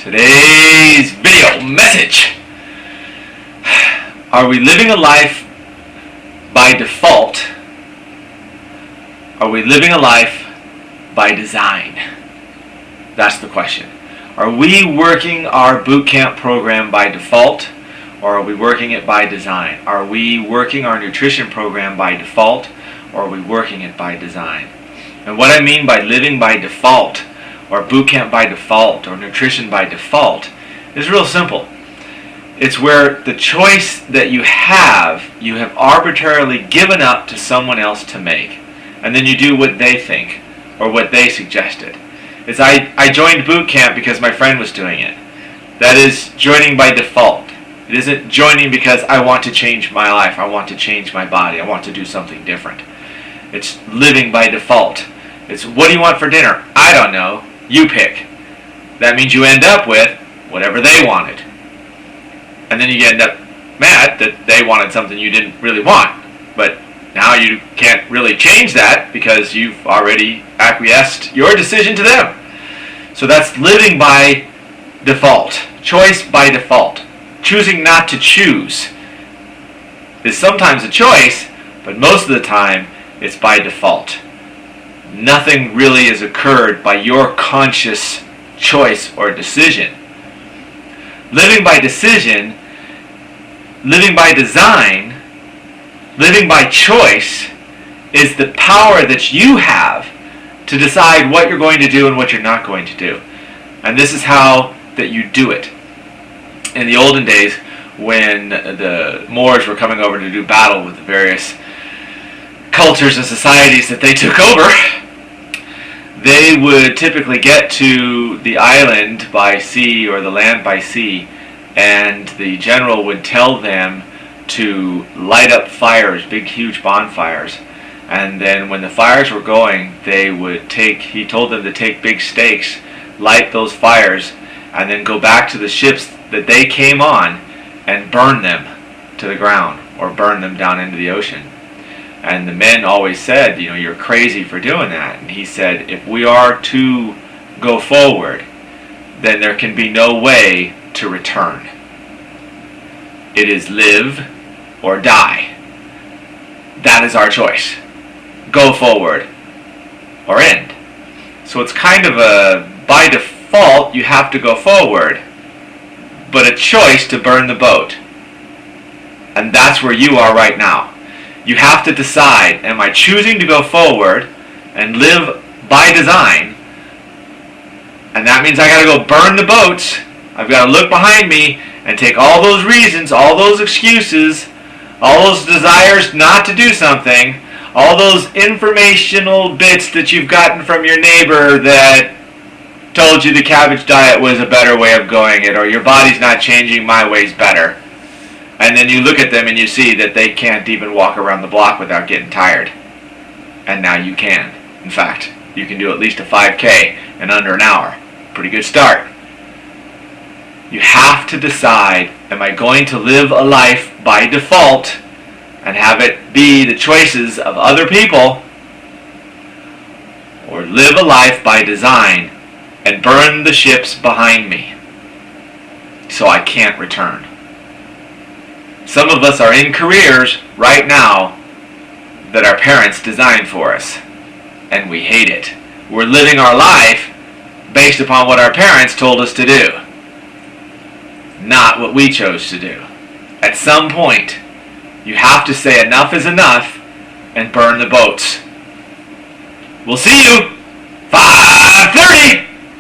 Today's video message. Are we living a life by default? Are we living a life by design? That's the question. Are we working our boot camp program by default, or are we working it by design? Are we working our nutrition program by default, or are we working it by design? And what I mean by living by default, or boot camp by default, or nutrition by default, is real simple. It's where the choice that you have arbitrarily given up to someone else to make. And then you do what they think, or what they suggested. It's I joined boot camp because my friend was doing it. That is joining by default. It isn't joining because I want to change my life, I want to change my body, I want to do something different. It's living by default. It's, what do you want for dinner? I don't know. You pick. That means you end up with whatever they wanted. And then you end up mad that they wanted something you didn't really want. But now you can't really change that because you've already acquiesced your decision to them. So that's living by default. Choice by default. Choosing not to choose is sometimes a choice, but most of the time it's by default. Nothing really has occurred by your conscious choice or decision. Living by decision, living by design, living by choice is the power that you have to decide what you're going to do and what you're not going to do. And this is how that you do it. In the olden days, when the Moors were coming over to do battle with the various cultures and societies that they took over, they would typically get to the island by sea or the land by sea, and the general would tell them to light up fires, big huge bonfires. And then when the fires were going, he told them to take big stakes, light those fires, and then go back to the ships that they came on and burn them to the ground or burn them down into the ocean. And the men always said, you're crazy for doing that. And he said, if we are to go forward, then there can be no way to return. It is live or die. That is our choice. Go forward or end. So it's kind of by default, you have to go forward, but a choice to burn the boat. And that's where you are right now. You have to decide, am I choosing to go forward and live by design? And that means I got to go burn the boats. I've got to look behind me and take all those reasons, all those excuses, all those desires not to do something, all those informational bits that you've gotten from your neighbor that told you the cabbage diet was a better way of going it, or your body's not changing, my way's better. And then you look at them and you see that they can't even walk around the block without getting tired. And now you can. In fact, you can do at least a 5K in under an hour. Pretty good start. You have to decide, am I going to live a life by default and have it be the choices of other people, or live a life by design and burn the ships behind me so I can't return? Some of us are in careers right now that our parents designed for us, and we hate it. We're living our life based upon what our parents told us to do, not what we chose to do. At some point, you have to say enough is enough and burn the boats. We'll see you. 5